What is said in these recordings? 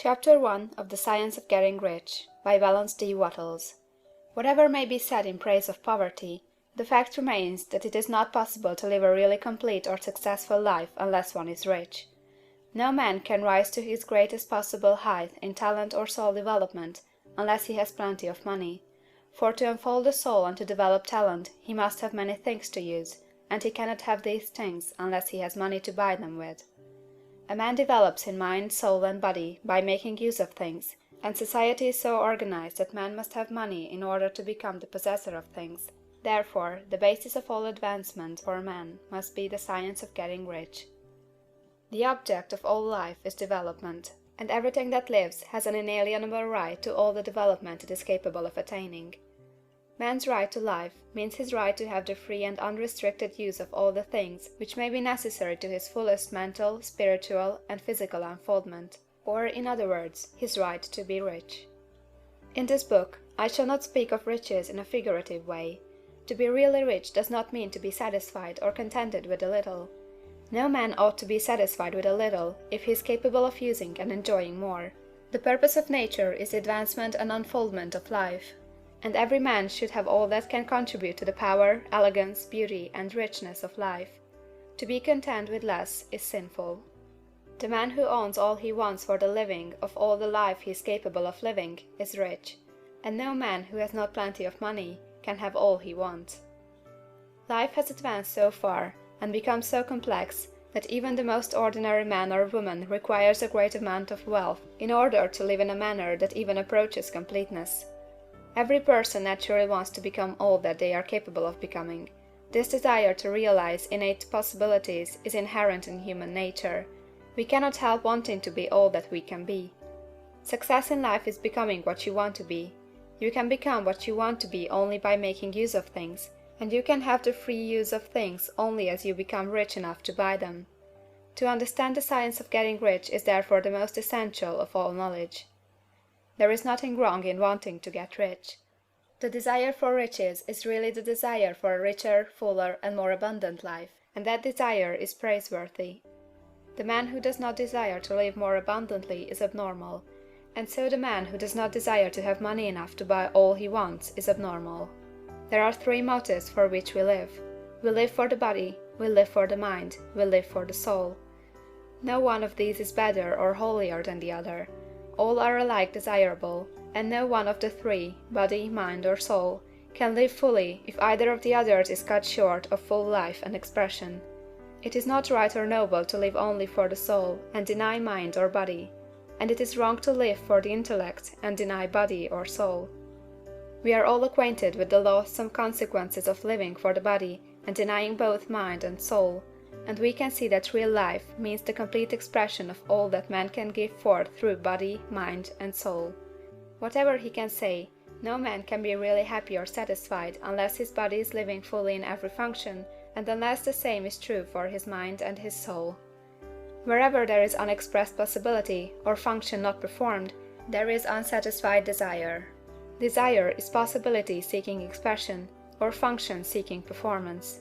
Chapter 1 of The Science of Getting Rich by Valence D. Wattles. Whatever may be said in praise of poverty, the fact remains that it is not possible to live a really complete or successful life unless one is rich. No man can rise to his greatest possible height in talent or soul development unless he has plenty of money, for to unfold the soul and to develop talent he must have many things to use, and he cannot have these things unless he has money to buy them with. A man develops in mind, soul, and body by making use of things, and society is so organized that man must have money in order to become the possessor of things. Therefore, the basis of all advancement for man must be the science of getting rich. The object of all life is development, and everything that lives has an inalienable right to all the development it is capable of attaining. Man's right to life means his right to have the free and unrestricted use of all the things which may be necessary to his fullest mental, spiritual, and physical unfoldment, or, in other words, his right to be rich. In this book, I shall not speak of riches in a figurative way. To be really rich does not mean to be satisfied or contented with a little. No man ought to be satisfied with a little if he is capable of using and enjoying more. The purpose of nature is the advancement and unfoldment of life, and every man should have all that can contribute to the power, elegance, beauty, and richness of life. To be content with less is sinful. The man who owns all he wants for the living of all the life he is capable of living is rich, and no man who has not plenty of money can have all he wants. Life has advanced so far, and become so complex, that even the most ordinary man or woman requires a great amount of wealth in order to live in a manner that even approaches completeness. Every person naturally wants to become all that they are capable of becoming. This desire to realize innate possibilities is inherent in human nature. We cannot help wanting to be all that we can be. Success in life is becoming what you want to be. You can become what you want to be only by making use of things, and you can have the free use of things only as you become rich enough to buy them. To understand the science of getting rich is therefore the most essential of all knowledge. There is nothing wrong in wanting to get rich. The desire for riches is really the desire for a richer, fuller, and more abundant life, and that desire is praiseworthy. The man who does not desire to live more abundantly is abnormal, and so the man who does not desire to have money enough to buy all he wants is abnormal. There are three motives for which we live. We live for the body, we live for the mind, we live for the soul. No one of these is better or holier than the other. All are alike desirable, and no one of the three, body, mind, or soul, can live fully if either of the others is cut short of full life and expression. It is not right or noble to live only for the soul and deny mind or body, and it is wrong to live for the intellect and deny body or soul. We are all acquainted with the loathsome consequences of living for the body and denying both mind and soul, and we can see that real life means the complete expression of all that man can give forth through body, mind, and soul. Whatever he can say, no man can be really happy or satisfied unless his body is living fully in every function, and unless the same is true for his mind and his soul. Wherever there is unexpressed possibility, or function not performed, there is unsatisfied desire. Desire is possibility seeking expression, or function seeking performance.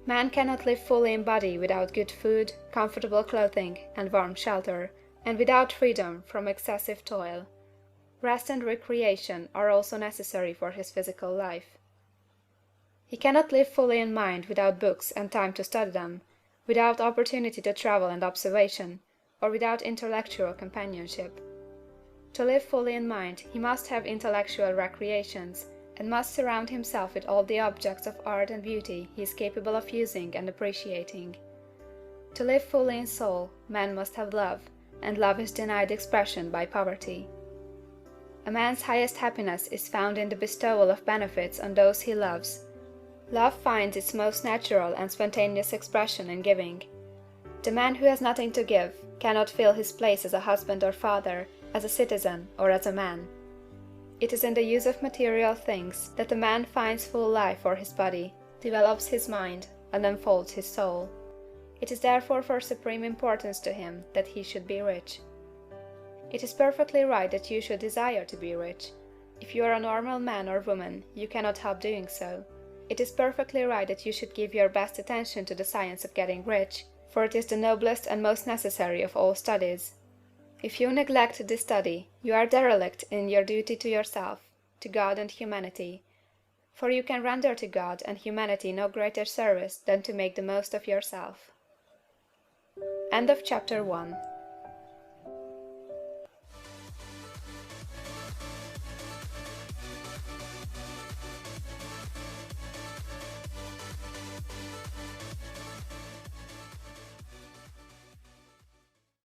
Man cannot live fully in body without good food, comfortable clothing, and warm shelter, and without freedom from excessive toil. Rest and recreation are also necessary for his physical life. He cannot live fully in mind without books and time to study them, without opportunity to travel and observation, or without intellectual companionship. To live fully in mind, he must have intellectual recreations, and must surround himself with all the objects of art and beauty he is capable of using and appreciating. To live fully in soul, man must have love, and love is denied expression by poverty. A man's highest happiness is found in the bestowal of benefits on those he loves. Love finds its most natural and spontaneous expression in giving. The man who has nothing to give cannot fill his place as a husband or father, as a citizen, or as a man. It is in the use of material things that a man finds full life for his body, develops his mind, and unfolds his soul. It is therefore for supreme importance to him that he should be rich. It is perfectly right that you should desire to be rich. If you are a normal man or woman, you cannot help doing so. It is perfectly right that you should give your best attention to the science of getting rich, for it is the noblest and most necessary of all studies. If you neglect this study, you are derelict in your duty to yourself, to God and humanity; for you can render to God and humanity no greater service than to make the most of yourself. CHAPTER 2.